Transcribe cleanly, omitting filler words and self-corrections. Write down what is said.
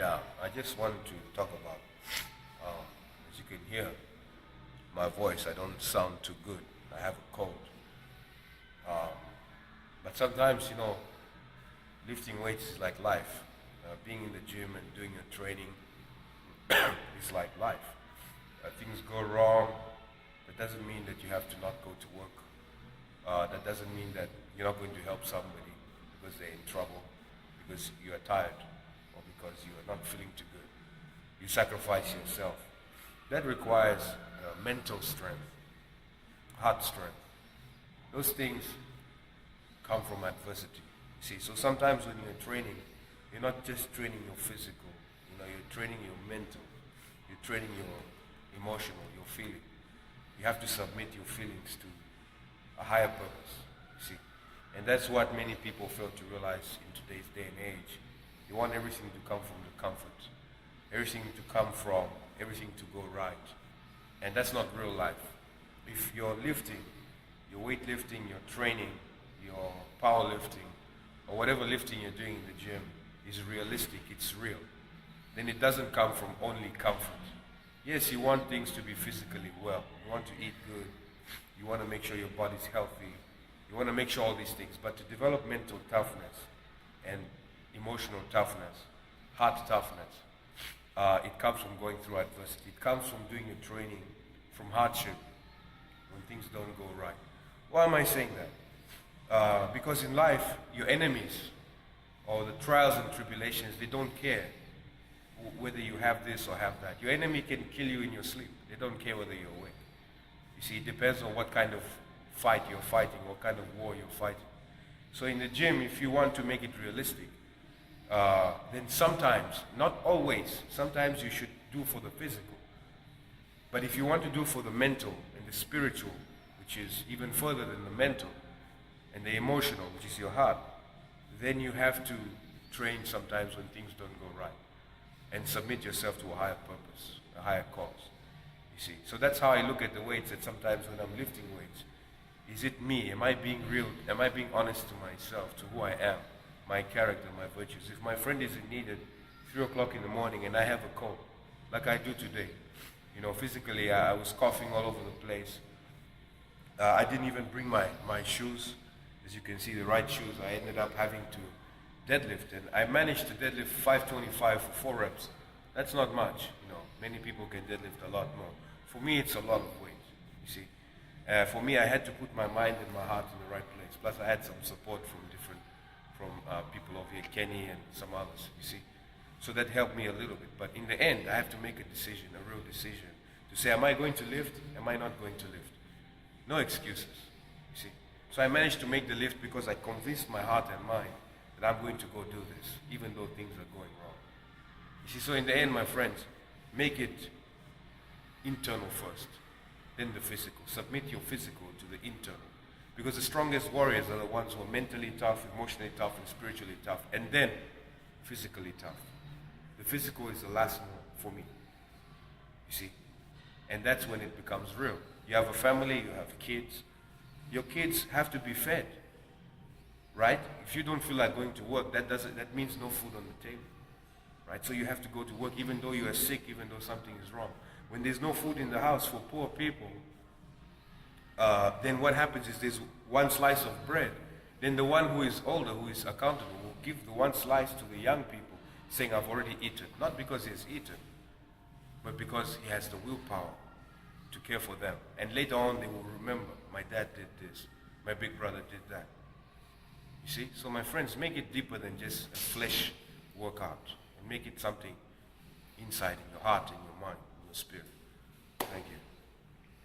I just wanted to talk about, as you can hear, my voice, I don't sound too good. I have a cold. Um, but sometimes, lifting weights is like life. Being in the gym and doing your training is like life. Things go wrong. That doesn't mean that you have to not go to work. That doesn't mean that you're not going to help somebody because they're in trouble, because you are tired, or because you are not feeling too good. You sacrifice yourself. That requires mental strength, heart strength. Those things come from adversity. See, so sometimes when you're training, you're not just training your physical, you're training your mental, you're training your emotional, your feeling. You have to submit your feelings to a higher purpose, you see. And that's what many people fail to realize in today's day and age. You want everything to come from the comfort, everything to come from, everything to go right. And that's not real life. If you're lifting, your weightlifting, your training, your powerlifting, or whatever lifting you're doing in the gym is realistic, it's real, then it doesn't come from only comfort. Yes, you want things to be physically well. You want to eat good. You want to make sure your body's healthy. You want to make sure all these things. But to develop mental toughness and emotional toughness, heart toughness, it comes from going through adversity. It comes from doing your training, from hardship, when things don't go right. Why am I saying that? Because in life, your enemies, or the trials and tribulations, they don't care whether you have this or have that. Your enemy can kill you in your sleep. They don't care whether you're awake. You see, it depends on what kind of fight you're fighting, what kind of war you're fighting. So in the gym, if you want to make it realistic, then sometimes, not always, sometimes you should do for the physical. But if you want to do for the mental and the spiritual, which is even further than the mental, and the emotional, which is your heart, then you have to train sometimes when things don't go right, and submit yourself to a higher purpose, a higher cause. You see, so that's how I look at the weights. That sometimes when I'm lifting weights, is it me? Am I being real? Am I being honest to myself, to who I am, my character, my virtues? If my friend is in need at 3 o'clock in the morning and I have a cold, like I do today, physically I was coughing all over the place. I didn't even bring my shoes. As you can see, the right shoes. I ended up having to deadlift, and I managed to deadlift 525 for 4 reps. That's not much, Many people can deadlift a lot more. For me, it's a lot of weight, you see. For me, I had to put my mind and my heart in the right place. Plus, I had some support from people over here, Kenny and some others, you see. So that helped me a little bit. But in the end, I have to make a decision, a real decision, to say, am I going to lift? Am I not going to lift? No excuses, you see. So I managed to make the lift because I convinced my heart and mind that I'm going to go do this, even though things are going wrong. You see, so in the end, my friends, make it internal first, then the physical. Submit your physical to the internal. Because the strongest warriors are the ones who are mentally tough, emotionally tough, and spiritually tough, and then physically tough. The physical is the last one for me, you see. And that's when it becomes real. You have a family, you have kids. Your kids have to be fed, right? If you don't feel like going to work, that means no food on the table, right? So you have to go to work even though you are sick, even though something is wrong. When there's no food in the house for poor people, then what happens is there's one slice of bread. Then the one who is older, who is accountable, will give the one slice to the young people, saying, I've already eaten. Not because he has eaten, but because he has the willpower to care for them. And later on, they will remember, my dad did this, my big brother did that. You see? So my friends, make it deeper than just a flesh workout. And make it something inside in your heart, in your mind, in your spirit. Thank you.